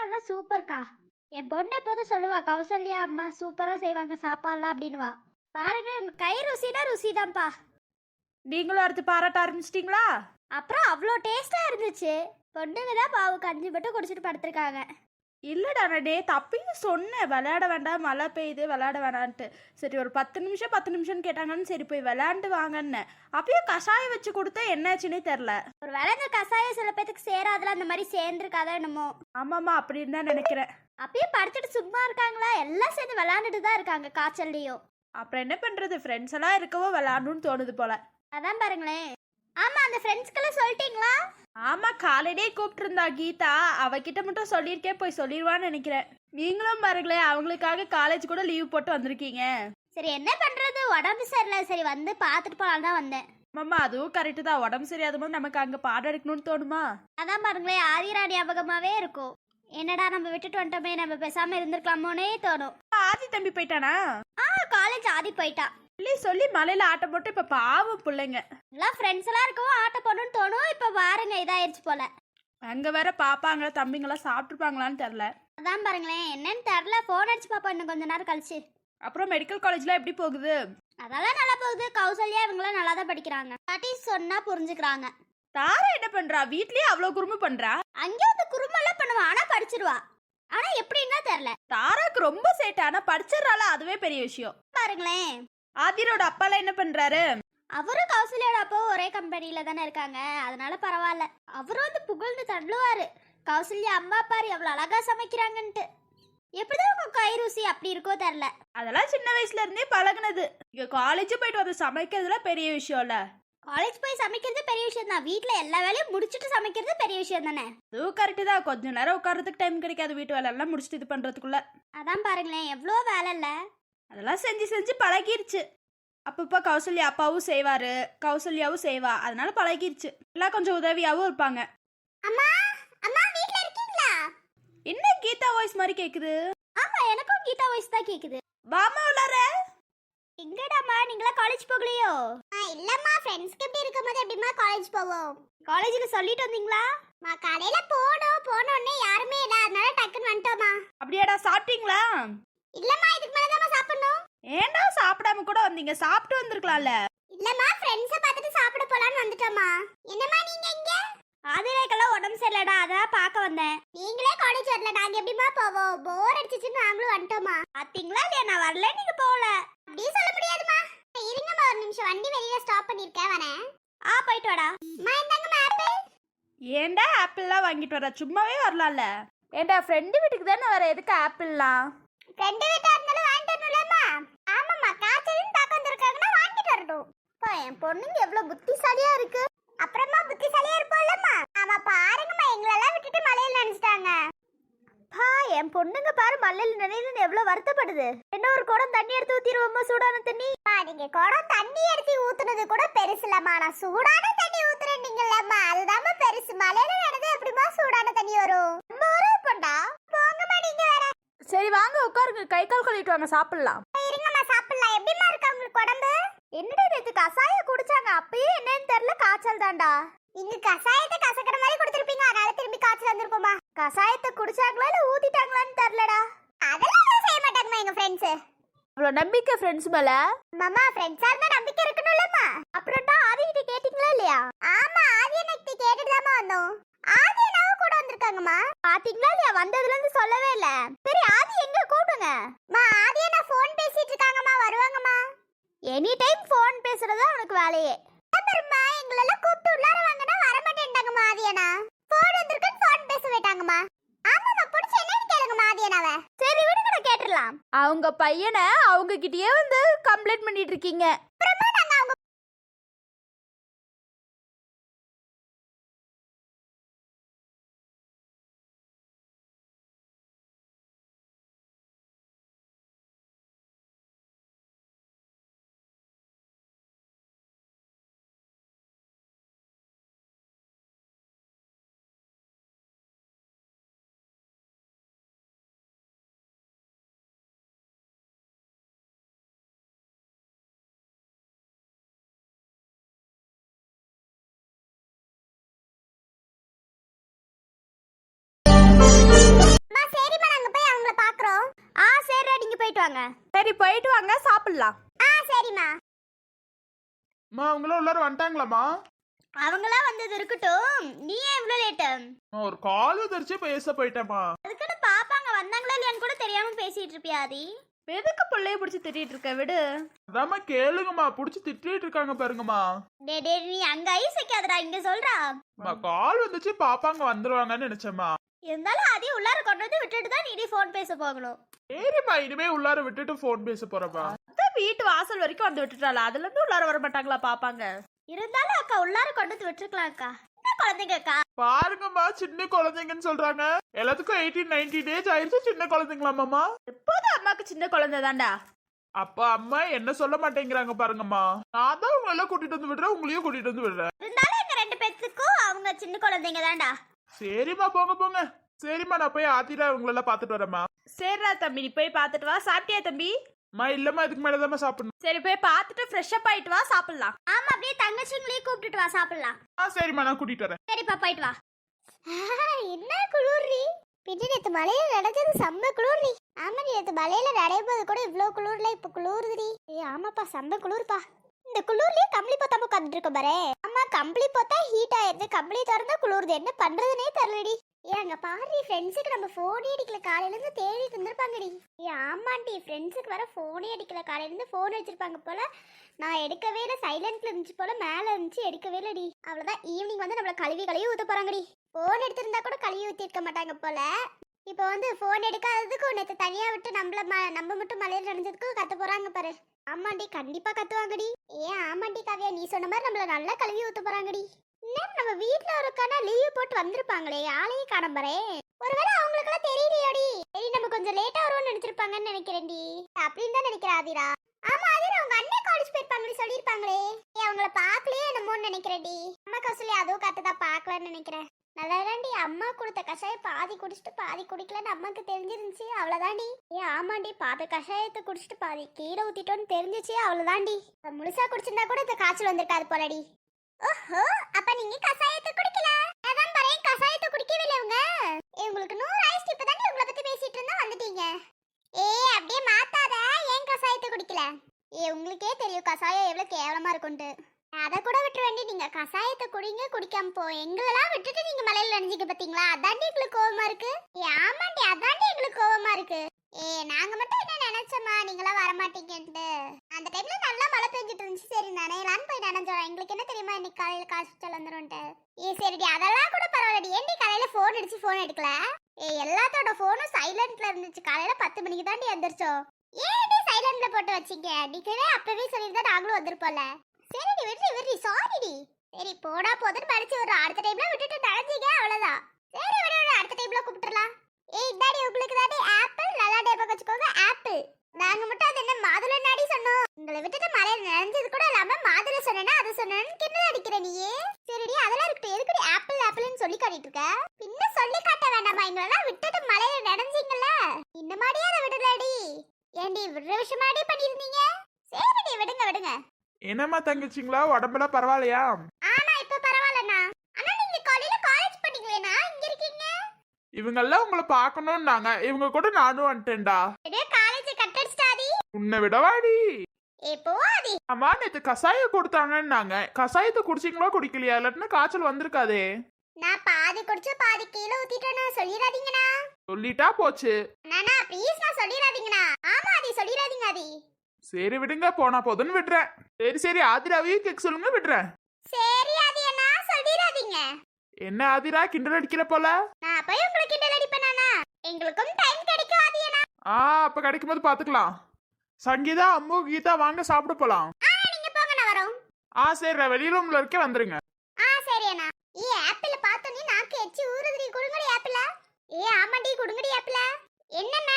சாப்பாடுலாம் சூப்பர்க்கா. என் பொண்ணு எப்போதும் சொல்லுவா, கௌசல்யா அம்மா சூப்பரா செய்வாங்க சாப்பாடுலாம் அப்படின்னுவா. பாருங்க உங்க கை ருசினா ருசிதான்ப்பா. நீங்களும் அடுத்து பாராட்ட ஆரம்பிச்சிட்டீங்களா? அப்புறம் அவ்வளோ டேஸ்டா இருந்துச்சு. பொண்ணுங்க தான் பாவு கஞ்சி மட்டும் குடிச்சிட்டு படுத்திருக்காங்க. இல்லடா நான் நேற்று அப்பயும் சொன்னேன் விளையாட வேண்டாம், மழை பெய்யுது விளையாட வேணான்ட்டு. சரி ஒரு 10 நிமிஷம் கேட்டாங்கன்னு சரி போய் விளையாண்டு வாங்கன்னு. அப்பயும் கஷாயம் வச்சு கொடுத்தா என்னாச்சுன்னே தெரில. ஒரு வேளை இந்த கசாயம் சில பேத்துக்கு சேராதுல, அந்த மாதிரி சேர்ந்துருக்காதா என்னமோ. ஆமாம்மா அப்படின்னு தான் நினைக்கிறேன். அப்பயும் படுத்துட்டு சும்மா இருக்காங்களா? எல்லாம் சேர்ந்து விளையாண்டுட்டு தான் இருக்காங்க காய்ச்சல்லையும். அப்புறம் என்ன பண்ணுறது, ஃப்ரெண்ட்ஸ் எல்லாம் இருக்கவோ விளையாடணும்னு தோணுது போல. அதான் பாருங்களேன். ஆமா, அந்த ஃப்ரெண்ட்ஸ்க்கெல்லாம் சொல்லிட்டீங்களா? ஆமாம் காலையிலே கூப்பிட்டுருந்தா கீதா, அவகிட்ட மட்டும் சொல்லியிருக்கேன், போய் சொல்லிடுவான்னு நினைக்கிறேன். நீங்களும் பாருங்களேன், அவங்களுக்காக காலேஜ் கூட லீவ் போட்டு வந்திருக்கீங்க. சரி என்ன பண்றது, உடம்பு சரியில்லை, சரி வந்து பார்த்துட்டு போலாம் தான் வந்தேன். ஆமாம்மா அதுவும் கரெக்டு தான், உடம்பு சரியாத போது நமக்கு அங்கே பாடம் எடுக்கணும்னு தோணுமா? அதான் பாருங்களேன், ஆதிரா ஞாபகமாவே இருக்கும். என்னடா நம்ம விட்டுட்டு வந்துட்டோமே, நம்ம பேசாம இருந்திருக்கலாமோனே தோணும். ஆதி தம்பி போயிட்டானா? காலேஜ் ஆதி போயிட்டா. சொல்லி மலையில ஆட்டம் போட்டு இப்ப பாவம் பிள்ளைங்க எல்லாம் ஃப்ரெண்ட்ஸ் எல்லாம் இருக்கவும் ஆட்ட போடணும்னு தோணும். இப்ப பாருங்க இதாயிருச்சு போல. அங்க வேற பாப்பாங்களா தம்பிங்களா சாப்பிட்டுருப்பாங்களான்னு தெரியல. அதான் பாருங்களேன், என்னன்னு தெரியல. போன் அடிச்சு பாப்பா இன்னும் கொஞ்ச நேரம் கழிச்சு. அப்புறம் மெடிக்கல் காலேஜ்ல எப்படி போகுது? அதெல்லாம் நல்லா போகுது. கௌசல்யா இவங்களாம் நல்லா தான் படிக்கிறாங்க. பாட்டி சொன்னா புரிஞ்சுக்கிறாங்க. தாரா என்ன பண்றா? வீட்லயே அவ்வளவு குறும்பு பண்றா. அங்கேயும் அந்த குறும்பெல்லாம் பண்ணுவா, ஆனா படிச்சிருவா. ஆனா எப்படின்னா தெரியல. தாராக்கு ரொம்ப சேட்டை, ஆனா படிச்சிடறால, அதுவே பெரிய விஷயம். பாருங்களேன், ஆதிரோட அப்பாலாம் என்ன பண்றாரு? அவரும் கௌசல்யோட அப்பாவும் ஒரே கம்பெனில தானே இருக்காங்க, அதனால பரவாயில்ல. அவரும் வந்து புகழ்ந்து தள்ளுவாரு, கௌசல்யா அம்மா பாரு எவ்வளவு அழகா சமைக்கிறாங்கன்ட்டு. எப்படிதான் உங்க கை ருசி அப்படி இருக்கோ தெரியல. அதெல்லாம் சின்ன வயசுல இருந்தே பழகுனது. இங்க காலேஜ் போயிட்டு வந்து சமைக்கிறதுல பெரிய விஷயம்ல. காலேஜ் போய் சமைக்கிறது பெரிய விஷயம் தான், வீட்டுல எல்லா வேலையும் முடிச்சுட்டு சமைக்கிறது பெரிய விஷயம் தானே. அதுவும் கரெக்டு தான், கொஞ்ச நேரம் உட்கார்றதுக்கு டைம் கிடைக்காது வீட்டு வேலை எல்லாம் முடிச்சுட்டு இது பண்றதுக்குள்ள. அதான் பாருங்களேன், எவ்வளோ வேலை இல்ல. அதெல்லாம் செஞ்சு செஞ்சு பழகிருச்சு. அப்பப்போ கௌசல்யா அப்பாவும் செய்வாரு, கௌசல்யாவும் செய்வா, அதனால பழகிருச்சு. எல்லாம் கொஞ்சம் உதவியாவும் இருப்பாங்க. அம்மா அம்மா வீட்ல இருக்கீங்களா? என்ன கீதா வாய்ஸ் மாதிரி கேக்குது? ஆமா, எனக்கும் கீதா வாய்ஸ் தான் கேக்குது. வாமா உள்ளார. எங்கடாமா, நீங்களா காலேஜ் போகலையோ? இல்லம்மா, ஃப்ரெண்ட்ஸ்க்கு எப்படி இருக்கும்போது எப்படிமா காலேஜ் போவோம்? காலேஜுக்கு சொல்லிட்டு வந்தீங்களா? காலையில போனோடனே யாருமே இல்ல, அதனால டக்குன்னு வந்துட்டோமா. அப்படியாடா, சாப்பிட்டீங்களா? இல்லம்மா, இதுக்கு மேல தான் சாப்பிடணும். ஏன்டா சாப்பிடாம கூட வந்தீங்க? சாப்பிட்டு வந்திருக்கலாம்ல. இல்லம்மா, ஃப்ரெண்ட்ஸை பார்த்துட்டு சாப்பிட போலான்னு வந்துட்டோமா. என்னம்மா நீங்க இங்க? ஆதிரேக்கெல்லாம் உடம்பு சரியில்லடா, அதான் பார்க்க வந்தேன். நீங்களே காலேஜ் வரல, நாங்க எப்படிமா போவோம்? போர் அடிச்சிச்சுன்னு நாங்களும் வந்துட்டோமா. பாத்தீங்களா இல்லையா, நான் வரல நீங்க போகல. அப்படி சொல்ல முடியாதுமா. இருங்கம்மா ஒரு நிமிஷம், வண்டி வெளியில ஸ்டாப் பண்ணிருக்கேன், வரேன். போயிட்டு வாடா. அம்மா இந்தாங்கம்மா ஆப்பிள். ஏன்டா ஆப்பிள்லாம் வாங்கிட்டு வர? சும்மாவே வரலாம்ல. ஏன்டா ஃப்ரெண்டு வீட்டுக்கு தானே வர, எதுக்கு ஆப்பிள்லாம்? ஃப்ரெண்டு வீட்டா இருந்தாலும் வாங்கிட்டு வரணும்லம்மா. ஆமாம்மா, காய்ச்சலும் தாக்கம் வந்திருக்காங்கன்னா வாங்கிட்டு வரணும். என் பொண்ணுங்க எவ்வளவு புத்திசாலியா இருக்கு. அப்புறமா புத்திசாலியா இருப்போம்லம்மா. ஆமா பாருங்கம்மா, எங்களெல்லாம் விட்டுட்டு மலையில நினைச்சிட்டாங்க. என் பொண்ணுங்க பாரு, மலையில நினைன்னு எவ்வளவு வருத்தப்படுது. என்ன ஒரு குடம் தண்ணி எடுத்து ஊத்திடுவோமா, சூடான தண்ணி? நீங்க குடம் தண்ணி எடுத்து ஊத்துனது கூட பெருசுலம்மா, நான் சூடான தண்ணி ஊத்துறேன்னீங்கல்லம்மா, அதுதாம்மா பெருசு. மலையில நடந்து எப்படிமா சூடான தண்ணி வரும்? நம்ம ஊருக்கு போண்டா. போங்கம்மா நீங்க வேற. சரி வாங்க உட்காருங்க, கை கால் கழுவிட்டு வாங்க, சாப்பிடலாம். இருங்கம்மா சாப்பிடலாம். எப்படிமா இருக்கு உங்களுக்கு உடம்பு? என்னடா நேத்து கசாயம் குடிச்சாங்க, அப்பயே என்னன்னு தெரியல, காய்ச்சல் தான்டா. இங்க கசாயத்தை கசக்கிற மாதிரி கொடுத்திருப்பீங்க, அதனால திரும்பி காய்ச்சல் வந்திருக்குமா. கசாயத்தை குடிச்சாங்களா இல்ல ஊத்திட்டாங்களான்னு தெரியலடா. அதெல்லாம் செய்ய மாட்டாங்கம்மா எங்க ஃப்ரெண்ட்ஸ். அவ்வளோ நம்பிக்கை ஃப்ரெண்ட்ஸ் மேல? மாமா ஃப்ரெண்ட்ஸா இருந்தா நம்பிக்கை இருக்கணும்லம்மா. அப்புறம்டா ஆதி கிட்ட கேட்டிங்களா இல்லையா? ஆமா, ஆதி எனக்கு கேட்டுட்டு தாமா வந்தோம். ஆதி என்னவோ கூட வந்திருக்காங்கம்மா. பாத்தீங்களா இல்லையா, வந்ததுல இருந்து சொல்லவே இல்ல. சரி ஆதி எங்க கூப்பிடுங்க. ஆதி என்ன ஃபோன் பேசிட்டு இருக்காங்கம்மா, வருவாங்கம்மா. எனி டைம் ஃபோன் பேசுறதா உனக்கு வேலையே. அப்புறமா எங்களெல்லாம் கூப்பிட்டு உள்ளார வாங்கன்னா வர மாட்டேன்டாங்கம்மா ஆதியனா. ஃபோன் வந்திருக்குன்னு ஃபோன் பேச விட்டாங்கம்மா. ஆமாம்மா, பிடிச்ச என்னன்னு கேளுங்கம்மா ஆதியனாவை. சரி விடுங்க, நான் கேட்டுடலாம். அவங்க பையனை அவங்க கிட்டயே வந்து கம்ப்ளைண்ட் பண்ணிட்டு இருக்கீங்க. சரி போயிட்டு வாங்க சாப்பிடலாம். சரிம்மா. அவங்களும் உள்ளார வந்துட்டாங்களாம்மா? அவங்களா வந்தது இருக்கட்டும், நீ ஏன் இவ்வளவு லேட்டு? ஒரு கால் தெரிச்சு பேச போயிட்டேம்மா. அதுக்குன்னு பாப்பாங்க வந்தாங்களா இல்லையான்னு கூட தெரியாம பேசிட்டு இருப்பியா ஆதி? எதுக்கு பிள்ளைய பிடிச்சி திட்டிட்டு இருக்க, விடு. அதாம்மா கேளுங்கம்மா, புடிச்சு திட்டிட்டு இருக்காங்க பாருங்கம்மா. நீ அங்க ஐஸ் வைக்காதடா, இங்க சொல்றா. கால் வந்துச்சு, பாப்பாங்க வந்துருவாங்கன்னு நினைச்சேம்மா. இருந்தாலும் அதே உள்ளார கொண்டு வந்து விட்டுட்டு தான் நீ போன் பேச போகணும். சரிம்மா, இனிமே உள்ளார விட்டுட்டு போன் பேச போறப்பா. வீட்டு வாசல் வரைக்கும் வந்து விட்டுட்டாளா, அதுல இருந்து உள்ளார வர மாட்டாங்களா பாப்பாங்க? இருந்தாலும் அக்கா உள்ளார கொண்டு வந்து விட்டுருக்கலாம் அக்கா. என்ன குழந்தைங்க அக்கா? பாருங்கம்மா, சின்ன குழந்தைங்கன்னு சொல்றாங்க. எல்லாத்துக்கும் 18-19 டேஸ் ஆயிடுச்சு, சின்ன குழந்தைங்களாமாம்மா. எப்போதும் அம்மாக்கு சின்ன குழந்தை தான்டா. அப்பா அம்மா என்ன சொல்ல மாட்டேங்கிறாங்க பாருங்கம்மா. நான் தான் உங்களை எல்லாம் கூட்டிட்டு வந்து விடுறேன், உங்களையும் கூட்டிட்டு வந்து விடுறேன். இருந்தாலும் எங்க 2 பேத்துக்கும் அவங்க சின்ன குழந்தைங்க தான்டா. சரிம்மா, போங்க போங்க. சரிம்மா, நான் போய் ஆத்திரா உங்களெல்லாம் பாத்துட்டு வரேம்மா. சரிடா தம்பி, நீ போய் பார்த்துட்டு வா. சாப்பிட்டியா தம்பி? இல்லம்மா, இதுக்கு மேலதாம்மா சாப்பிடணும். சரி போய் பார்த்துட்டு ஃப்ரெஷ் அப் ஆயிட்டு வா, சாப்பிடலாம். ஆமா, அப்படியே தங்கச்சிங்களையும் கூப்பிட்டுட்டு வா, சாப்பிடலாம். சரிம்மா, நான் கூட்டிட்டு வரேன். சரிப்பா, போயிட்டு வா. என்ன குளிர்றி? பின்ன நேத்து மலையில நடந்தது செம்ம குளிர்றி. ஆமா, நேத்து மலையில நடையும் போது கூட இவ்ளோ குளிர்ல, இப்ப குளிருதுடி. ஆமாப்பா, செம்ம குளிர்ப்பா. இந்த குளிர்லயே கம்பளி போத்தாம உட்காந்துட்டு இருக்க பாரு. ஆமா, கம்பளி போத்தா ஹீட் ஆயிருது, கம்பளி திறந்தா குளிருது. என்ன பண்றதுனே தெரியலடி. அங்க பாரு, ஃப்ரெண்ட்ஸுக்கு நம்ம போனே அடிக்கல, காலையில இருந்து தேடிட்டு இருந்திருப்பாங்கடி. ஆமாண்டி, ஃப்ரெண்ட்ஸுக்கு வர போனே அடிக்கல, காலையில இருந்து போன் வச்சிருப்பாங்க போல. நான் எடுக்கவே இல்லை, சைலண்ட்ல இருந்துச்சு போல, மேல இருந்துச்சு, எடுக்கவே இல்லடி. அவ்வளவுதான், ஈவினிங் வந்து நம்மள கழுவி ஊத்த போறாங்கடி. போன் எடுத்திருந்தா கூட கழுவி ஊத்தி இருக்க மாட்டாங்க போல. இப்போ வந்து போன் எடுக்காததுக்கு நேற்று தனியா விட்டு நம்ம மட்டும் மலையில நனைஞ்சதுக்கும் கத்த போறாங்க பாரு. ஆமாண்டி, கண்டிப்பா கத்துவாங்கடி. ஆமாண்டி காவியா, நீ சொன்ன மாதிரி நம்மள நல்லா கழுவி ஊத்த போறாங்கடி. இன்னும் நம்ம வீட்டுல ஒருக்கான லீவ் போட்டு வந்திருப்பாங்களே, ஆளையே காணம்பறே. ஒருவேளை அவங்களுக்கெல்லாம் தெரியலையோடி. சரி, நம்ம கொஞ்சம் லேட்டா வருவோம்னு நினைச்சிருப்பாங்கன்னு நினைக்கிறேன்டி. அப்படின்னு தான் நினைக்கிறேன் ஆதிரா. ஆமா ஆதிரா, உங்க அண்ணன் காலேஜ் போயிருப்பாங்களே, சொல்லியிருப்பாங்களே. அவங்கள பாக்கலையே என்னமோன்னு நினைக்கிறேன்டி. அம்மா கௌசல்யா அதுவும் கத்துதான் பாக்கலன்னு நினைக்கிறேன். நல்லதாண்டி, அம்மா கொடுத்த கஷாயம் பாதி குடிச்சிட்டு பாதி குடிக்கலன்னு அம்மாக்கு தெரிஞ்சிருந்துச்சு, அவ்வளவுதாண்டி. ஆமாண்டி, பாதி கஷாயத்தை குடிச்சிட்டு பாதி கீழே ஊத்திட்டோன்னு தெரிஞ்சிச்சு, அவ்வளவுதாண்டி. முழுசா குடிச்சிருந்தா கூட இந்த காய்ச்சல் வந்திருக்காது போலடி. ஓஹோ, அப்ப நீங்க கசாயத்தை குடிக்கல? அதான் பாரு, கசாயத்தை குடிக்கவே இல்ல. உங்களுக்கு 100 ஆயிடுச்சு, இப்பதான் உங்களை பத்தி பேசிட்டு இருந்தா வந்துட்டீங்க. அப்படியே மாத்தாத, ஏன் கசாயத்தை குடிக்கல? உங்களுக்கே தெரியும் கசாயம் எவ்வளவு கேவலமா இருக்கும்ட்டு. அதை கூட விட்டு வேண்டி நீங்க கசாயத்தை குடிங்க, குடிக்காம போ. எங்களெல்லாம் விட்டுட்டு நீங்க மலையில நனைஞ்சிக்க பாத்தீங்களா, அதாண்டி எங்களுக்கு கோவமா இருக்கு. ஆமாண்டி, அதாண்டி எங்களுக்கு கோவமா இருக்கு. நாங்க மட்டும் என்ன நினைச்சோமா நீங்களாம் வரமாட்டீங்கன்ட்டு. அந்த டைம்ல நல்லா மழை பெஞ்சிட்டு இருந்துச்சு, சரி நனையலான்னு போய் நனைஞ்சோம். எங்களுக்கு என்ன தெரியுமா இன்னைக்கு காலையில காய்ச்சல் வந்துரும்ட்டு. சரிடி, அதெல்லாம் கூட பரவாயில்லடி. ஏன்டி காலையில போன் அடிச்சு போன் எடுக்கல? எல்லாத்தோட போனும் சைலண்ட்ல இருந்துச்சு. காலையில 10 மணிக்கு தாண்டி எந்திரிச்சோம். ஏன்டி சைலண்ட்ல போட்டு வச்சீங்க? அடிக்கவே அப்பவே சொல்லியிருந்தா நாங்களும் வந்திருப்போம்ல. சரிடி, விடுறி சாரிடி. சரி போடா போதுன்னு படிச்சு விடுறோம். அடுத்த டைம்ல விட்டுட்டு நனைஞ்சிக்க, அவ்வளவுதான். சரி விடு, அடுத்த டைம்ல கூப்பிட்டுலாம். இதாடி உங்களுக்கு தாண்டி ஆப்பிள், நல்லா டேப்பா வச்சுக்கோங்க ஆப்பிள். நாங்க மட்டும் அது என்ன மாதுளை நாடி சொன்னோம். உங்களை விட்டுட்டு மலையில நனைஞ்சது கூட இல்லாம மாதுளை சொன்னா அது சொன்னு கிண்டல் அடிக்கிற நீயே. சரிடி, அதெல்லாம் இருக்கட்டும். எதுக்குடி ஆப்பிள் ஆப்பிள்னு சொல்லி காட்டிட்டு இருக்க? பின்ன சொல்லி காட்ட வேண்டாமா? எங்களெல்லாம் விட்டுட்டு மலையில நனைஞ்சீங்கல்ல, இந்த மாதிரியே அதை விடலடி. ஏண்டி விடுற விஷயமாடி பண்ணிருந்தீங்க? சரிடி, விடுங்க. என்னம்மா தங்கச்சிங்களா, உடம்பெல்லாம் பரவாயில்லையா? ஆனா இப்ப பரவாயில்லண்ணா. ஆனா நீங்க காலையில காலேஜ் பண்ணீங்களேண்ணா, இங்க இருக்கீங்க. இவங்கெல்லாம் உங்களை பார்க்கணும்னாங்க, இவங்க கூட நானும் வந்துட்டேன்டா. காலேஜ் கட்டடிச்சிட்டாடி. உன்னை விடவாடி. போவாதி. அம்மா நேத்து கசாயம் கொடுத்தாங்கன்னாங்க, கசாயத்தை குடிச்சிங்களோ குடிக்கலையா? இல்லாட்டினா காய்ச்சல் வந்திருக்காதே. நான் பாதி குடிச்சு பாதி கீழே ஊத்திட்டேனா, சொல்லிராதீங்கண்ணா. சொல்லிட்டா போச்சு. நானா ப்ளீஸ், நான் சொல்லிராதீங்கண்ணா. ஆமா ஆதி, சொல்லிராதீங்க ஆதி. சரி விடுங்க, போனா போதுன்னு விடுறேன். சரி ஆதிராவையும் கேட்க சொல்லுங்க, விடுறேன். சரி ஆதி அண்ணா, சொல்லிராதீங்க. என்ன ஆதிரா, கிண்டல் அடிக்கிற போல? நான் போய் உங்களுக்கு கிண்டல் அடிப்பேனா? எங்களுக்கும் டைம் கிடைக்கும் ஆதி அண்ணா. அப்ப கிடைக்கும் போது பாத்துக்கலாம். சங்கீதா, அம்மு, கீதா வாங்க சாப்பிட போலாம். நீங்க போங்க, நான் வரோம். சரி, வெளி ரூம்ல இருக்க வந்துருங்க. சரி அண்ணா. ஆப்பிள் பார்த்தோன்னே நாக்கு எச்சி ஊறுதுடி. குடுங்கடி ஆப்பிள. ஆமாண்டி, குடுங்கடி ஆப்பிள. என்னண்ணா